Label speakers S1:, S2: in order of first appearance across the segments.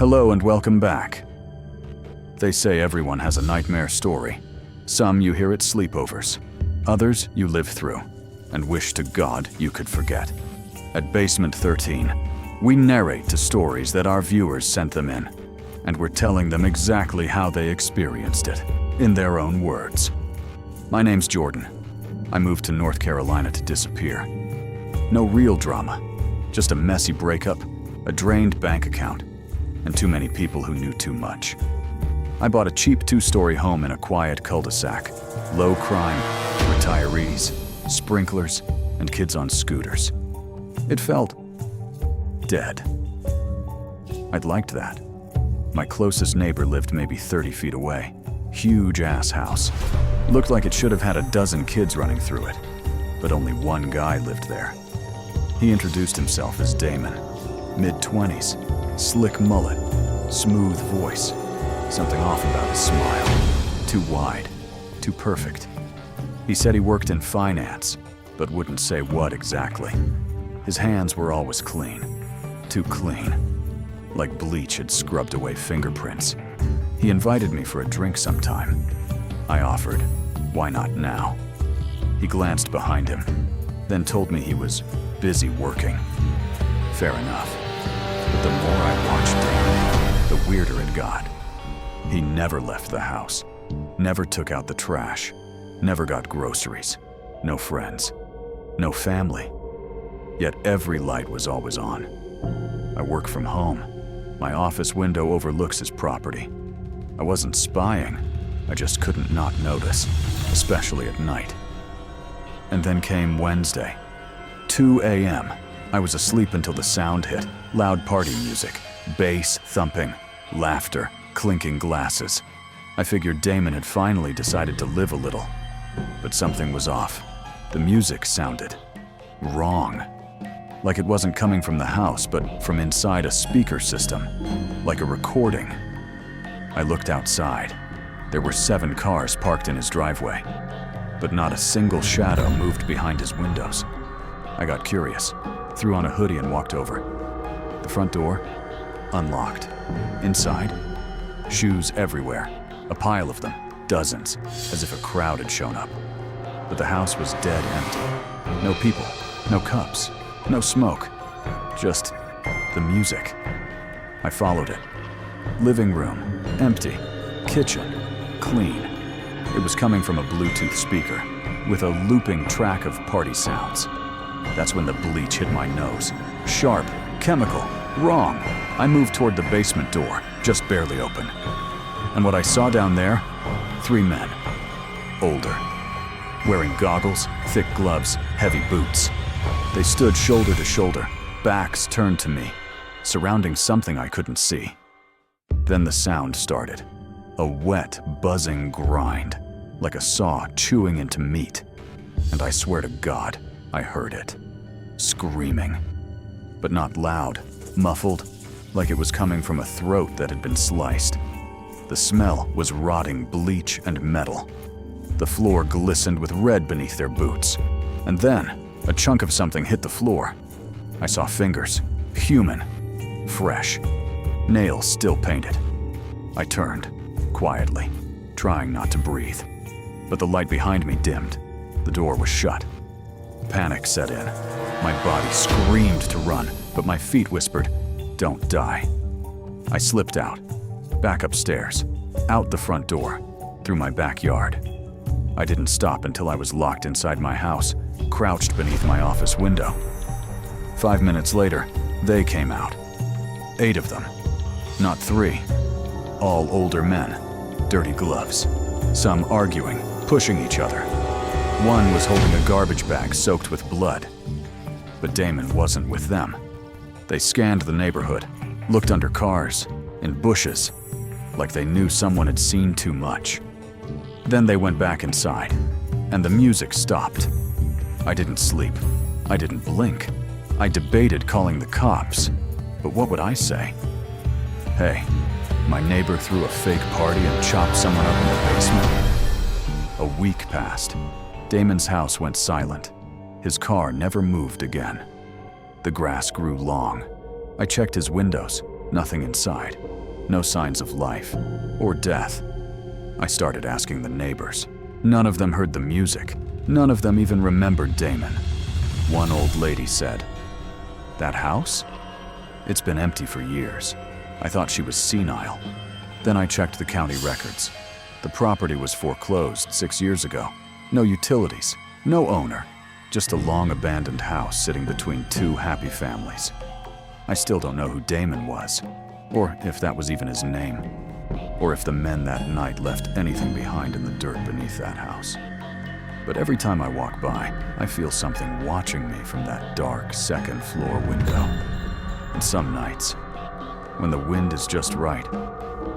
S1: Hello and welcome back. They say everyone has a nightmare story. Some you hear at sleepovers, others you live through, and wish to God you could forget. At Basement 13, we narrate to stories that our viewers sent them in, and we're telling them exactly how they experienced it, in their own words. My name's Jordan. I moved to North Carolina to disappear. No real drama, just a messy breakup, a drained bank account, and too many people who knew too much. I bought a cheap 2-story home in a quiet cul-de-sac. Low crime, retirees, sprinklers, and kids on scooters. It felt dead. I'd liked that. My closest neighbor lived maybe 30 feet away. Huge-ass house. Looked like it should have had a dozen kids running through it, but only one guy lived there. He introduced himself as Damon. Mid-20s, slick mullet, smooth voice. Something off about his smile. Too wide, too perfect. He said he worked in finance, but wouldn't say what exactly. His hands were always clean. Too clean. Like bleach had scrubbed away fingerprints. He invited me for a drink sometime. I offered. Why not now? He glanced behind him, then told me he was busy working. Fair enough. But the more I watched Damon, the weirder it got. He never left the house, never took out the trash, never got groceries, no friends, no family. Yet every light was always on. I work from home. My office window overlooks his property. I wasn't spying, I just couldn't not notice, especially at night. And then came Wednesday, 2 a.m. I was asleep until the sound hit. Loud party music, bass thumping, laughter, clinking glasses. I figured Damon had finally decided to live a little. But something was off. The music sounded wrong. Like it wasn't coming from the house, but from inside a speaker system. Like a recording. I looked outside. There were 7 cars parked in his driveway. But not a single shadow moved behind his windows. I got curious, threw on a hoodie and walked over. The front door, unlocked. Inside, shoes everywhere, a pile of them, dozens, as if a crowd had shown up. But the house was dead empty. No people, no cups, no smoke, just the music. I followed it. Living room, empty. Kitchen, clean. It was coming from a Bluetooth speaker, with a looping track of party sounds. That's when the bleach hit my nose. Sharp, chemical, wrong. I moved toward the basement door, just barely open. And what I saw down there, 3 men. Older. Wearing goggles, thick gloves, heavy boots. They stood shoulder to shoulder, backs turned to me, surrounding something I couldn't see. Then the sound started. A wet, buzzing grind, like a saw chewing into meat. And I swear to God, I heard it. Screaming. But not loud, muffled, like it was coming from a throat that had been sliced. The smell was rotting bleach and metal. The floor glistened with red beneath their boots. And then, a chunk of something hit the floor. I saw fingers, human, fresh, nails still painted. I turned, quietly, trying not to breathe. But the light behind me dimmed. The door was shut. Panic set in. My body screamed to run, but my feet whispered, "Don't die." I slipped out, back upstairs, out the front door, through my backyard. I didn't stop until I was locked inside my house, crouched beneath my office window. 5 minutes later, they came out. 8 of them, not 3. All older men, dirty gloves. Some arguing, pushing each other. One was holding a garbage bag soaked with blood. But Damon wasn't with them. They scanned the neighborhood, looked under cars, in bushes, like they knew someone had seen too much. Then they went back inside, and the music stopped. I didn't sleep. I didn't blink. I debated calling the cops, but what would I say? Hey, my neighbor threw a fake party and chopped someone up in the basement. A week passed. Damon's house went silent. His car never moved again. The grass grew long. I checked his windows, nothing inside. No signs of life or death. I started asking the neighbors. None of them heard the music. None of them even remembered Damon. One old lady said, "That house? It's been empty for years. I thought she was senile." Then I checked the county records. The property was foreclosed 6 years ago. No utilities, no owner, just a long abandoned house sitting between two happy families. I still don't know who Damon was, or if that was even his name, or if the men that night left anything behind in the dirt beneath that house. But every time I walk by, I feel something watching me from that dark second-floor window. And some nights, when the wind is just right,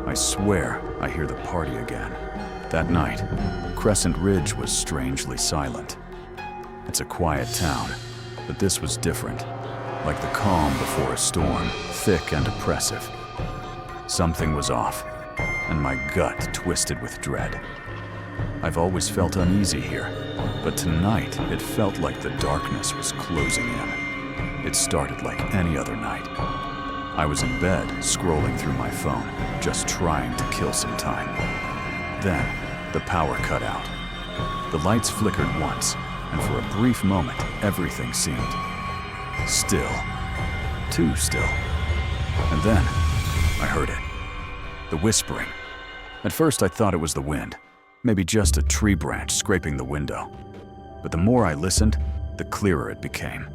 S1: I swear I hear the party again. That night, Crescent Ridge was strangely silent. It's a quiet town, but this was different, like the calm before a storm, thick and oppressive. Something was off, and my gut twisted with dread. I've always felt uneasy here, but tonight it felt like the darkness was closing in. It started like any other night. I was in bed, scrolling through my phone, just trying to kill some time. Then, the power cut out. The lights flickered once, and for a brief moment, everything seemed still. Too still. And then, I heard it. The whispering. At first, I thought it was the wind. Maybe just a tree branch scraping the window. But the more I listened, the clearer it became.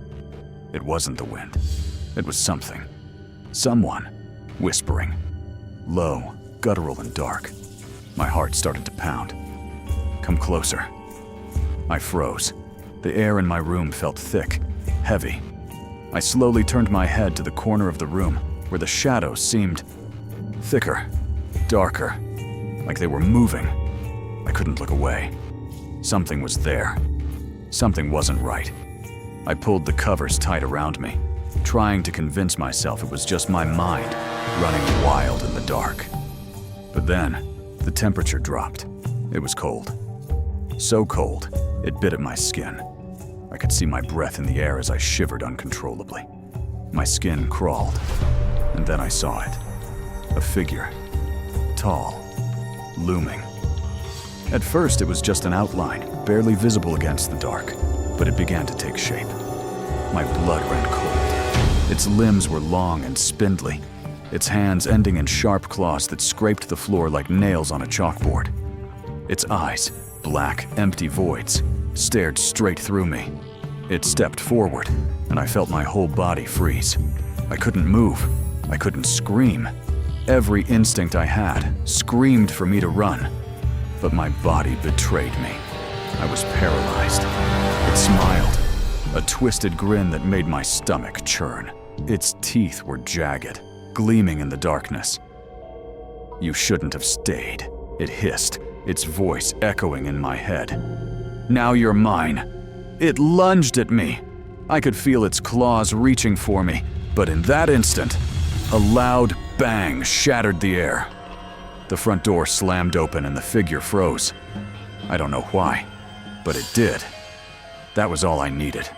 S1: It wasn't the wind. It was something. Someone. Whispering. Low, guttural and dark. My heart started to pound. Come closer. I froze. The air in my room felt thick, heavy. I slowly turned my head to the corner of the room where the shadows seemed thicker, darker, like they were moving. I couldn't look away. Something was there. Something wasn't right. I pulled the covers tight around me, trying to convince myself it was just my mind running wild in the dark. But then, the temperature dropped. It was cold. So cold, it bit at my skin. I could see my breath in the air as I shivered uncontrollably. My skin crawled, and then I saw it. A figure. Tall. Looming. At first, it was just an outline, barely visible against the dark, but it began to take shape. My blood ran cold. Its limbs were long and spindly, its hands ending in sharp claws that scraped the floor like nails on a chalkboard. Its eyes, black, empty voids, stared straight through me. It stepped forward, and I felt my whole body freeze. I couldn't move. I couldn't scream. Every instinct I had screamed for me to run. But my body betrayed me. I was paralyzed. It smiled, a twisted grin that made my stomach churn. Its teeth were jagged, gleaming in the darkness. "You shouldn't have stayed," it hissed, its voice echoing in my head. "Now you're mine." It lunged at me. I could feel its claws reaching for me, but in that instant, a loud bang shattered the air. The front door slammed open and the figure froze. I don't know why, but it did. That was all I needed.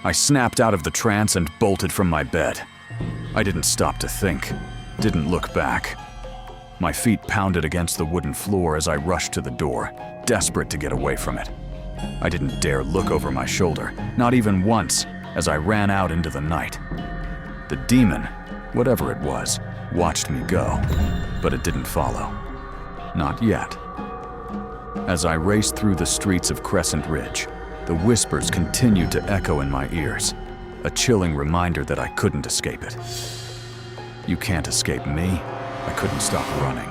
S1: I snapped out of the trance and bolted from my bed. I didn't stop to think, didn't look back. My feet pounded against the wooden floor as I rushed to the door, desperate to get away from it. I didn't dare look over my shoulder, not even once, as I ran out into the night. The demon, whatever it was, watched me go, but it didn't follow. Not yet. As I raced through the streets of Crescent Ridge, the whispers continued to echo in my ears, a chilling reminder that I couldn't escape it. You can't escape me. I couldn't stop running.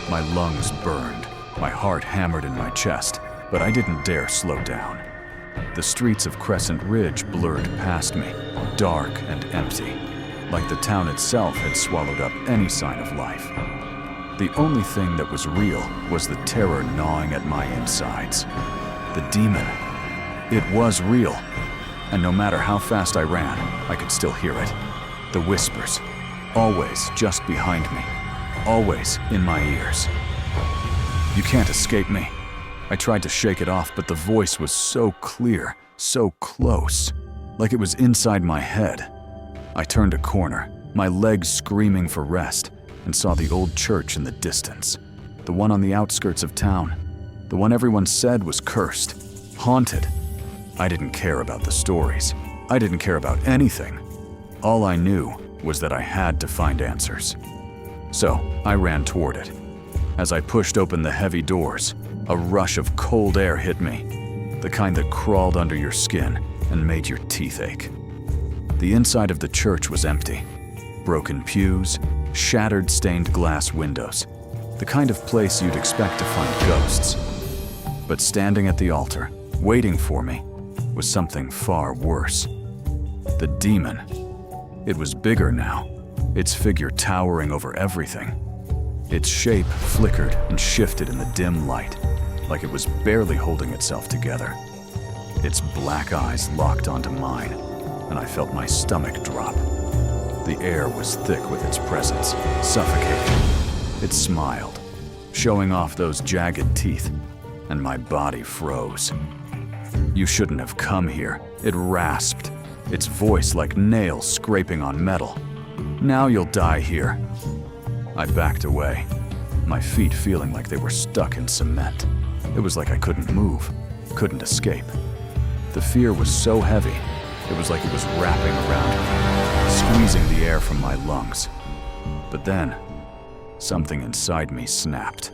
S1: My lungs burned, my heart hammered in my chest, but I didn't dare slow down. The streets of Crescent Ridge blurred past me, dark and empty, like the town itself had swallowed up any sign of life. The only thing that was real was the terror gnawing at my insides. The demon. It was real, and no matter how fast I ran, I could still hear it. The whispers, always just behind me, always in my ears. You can't escape me. I tried to shake it off, but the voice was so clear, so close, like it was inside my head. I turned a corner, my legs screaming for rest, and saw the old church in the distance, the one on the outskirts of town, the one everyone said was cursed, haunted. I didn't care about the stories. I didn't care about anything. All I knew was that I had to find answers. So I ran toward it. As I pushed open the heavy doors, a rush of cold air hit me, the kind that crawled under your skin and made your teeth ache. The inside of the church was empty. Broken pews, shattered stained glass windows, the kind of place you'd expect to find ghosts. But standing at the altar, waiting for me, was something far worse. The demon. It was bigger now, its figure towering over everything. Its shape flickered and shifted in the dim light, like it was barely holding itself together. Its black eyes locked onto mine, and I felt my stomach drop. The air was thick with its presence, suffocating. It smiled, showing off those jagged teeth, and my body froze. "You shouldn't have come here," it rasped, its voice like nails scraping on metal. "Now you'll die here." I backed away, my feet feeling like they were stuck in cement. It was like I couldn't move, couldn't escape. The fear was so heavy, it was like it was wrapping around me, squeezing the air from my lungs. But then, something inside me snapped.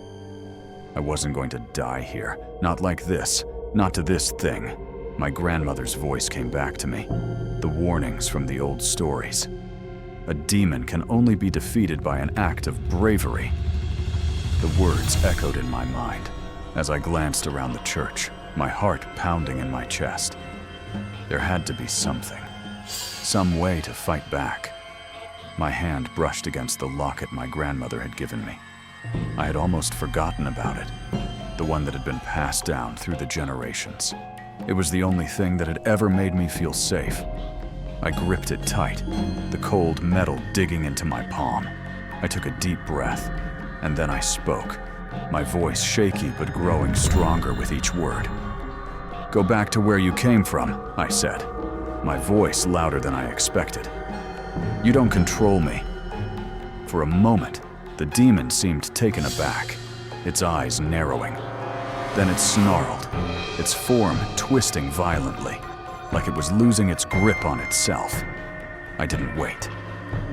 S1: I wasn't going to die here, not like this, not to this thing. My grandmother's voice came back to me, the warnings from the old stories. A demon can only be defeated by an act of bravery. The words echoed in my mind as I glanced around the church, my heart pounding in my chest. There had to be something, some way to fight back. My hand brushed against the locket my grandmother had given me. I had almost forgotten about it, the one that had been passed down through the generations. It was the only thing that had ever made me feel safe. I gripped it tight, the cold metal digging into my palm. I took a deep breath, and then I spoke, my voice shaky but growing stronger with each word. "Go back to where you came from," I said, my voice louder than I expected. "You don't control me." For a moment, the demon seemed taken aback, its eyes narrowing. Then it snarled, its form twisting violently, like it was losing its grip on itself. I didn't wait.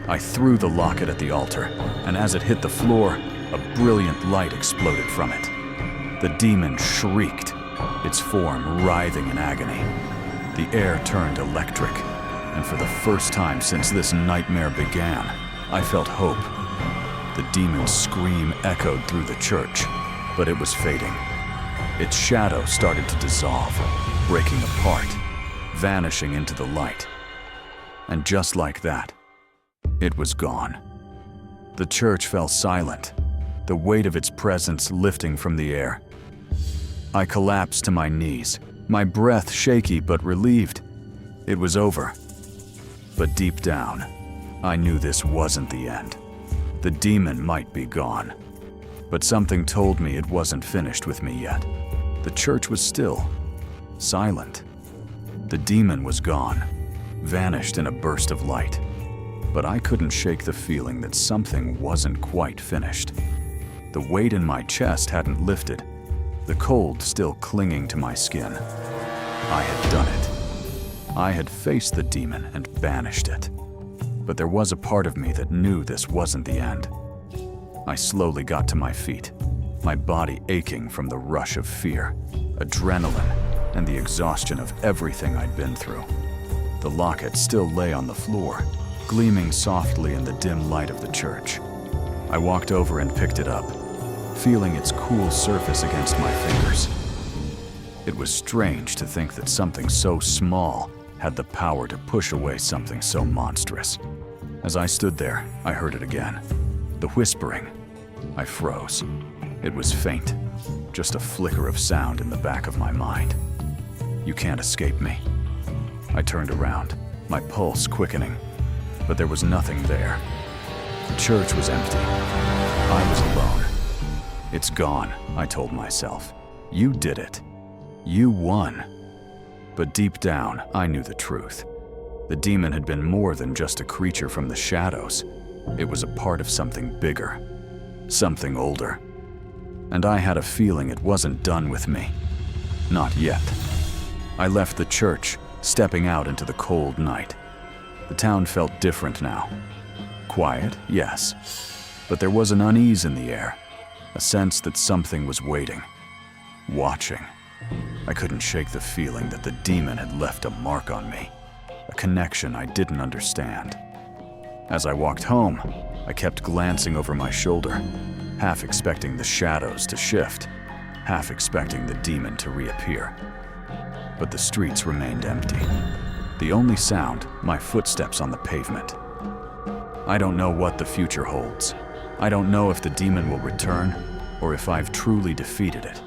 S1: I threw the locket at the altar, and as it hit the floor, a brilliant light exploded from it. The demon shrieked, its form writhing in agony. The air turned electric, and for the first time since this nightmare began, I felt hope. The demon's scream echoed through the church, but it was fading. Its shadow started to dissolve, breaking apart, vanishing into the light. And just like that, it was gone. The church fell silent, the weight of its presence lifting from the air. I collapsed to my knees, my breath shaky but relieved. It was over. But deep down, I knew this wasn't the end. The demon might be gone, but something told me it wasn't finished with me yet. The church was still, silent. The demon was gone, vanished in a burst of light, but I couldn't shake the feeling that something wasn't quite finished. The weight in my chest hadn't lifted, the cold still clinging to my skin. I had done it. I had faced the demon and banished it. But there was a part of me that knew this wasn't the end. I slowly got to my feet, my body aching from the rush of fear, adrenaline, and the exhaustion of everything I'd been through. The locket still lay on the floor, gleaming softly in the dim light of the church. I walked over and picked it up, feeling its cool surface against my fingers. It was strange to think that something so small had the power to push away something so monstrous. As I stood there, I heard it again. The whispering. I froze. It was faint, just a flicker of sound in the back of my mind. "You can't escape me." I turned around, my pulse quickening, but there was nothing there. The church was empty. I was alone. "It's gone," I told myself. "You did it. You won." But deep down, I knew the truth. The demon had been more than just a creature from the shadows. It was a part of something bigger, something older. And I had a feeling it wasn't done with me. Not yet. I left the church, stepping out into the cold night. The town felt different now. Quiet, yes, but there was an unease in the air, a sense that something was waiting, watching. I couldn't shake the feeling that the demon had left a mark on me, a connection I didn't understand. As I walked home, I kept glancing over my shoulder, half expecting the shadows to shift, half expecting the demon to reappear. But the streets remained empty. The only sound, my footsteps on the pavement. I don't know what the future holds. I don't know if the demon will return or if I've truly defeated it.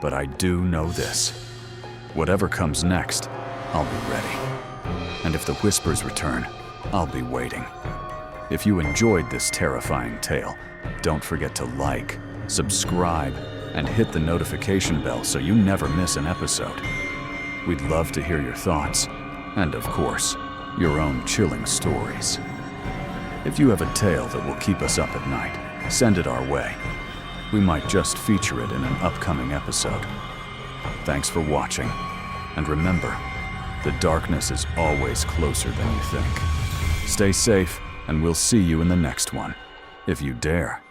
S1: But I do know this. Whatever comes next, I'll be ready. And if the whispers return, I'll be waiting. If you enjoyed this terrifying tale, don't forget to like, subscribe, and hit the notification bell so you never miss an episode. We'd love to hear your thoughts, and of course, your own chilling stories. If you have a tale that will keep us up at night, send it our way. We might just feature it in an upcoming episode. Thanks for watching, and remember, the darkness is always closer than you think. Stay safe, and we'll see you in the next one, if you dare.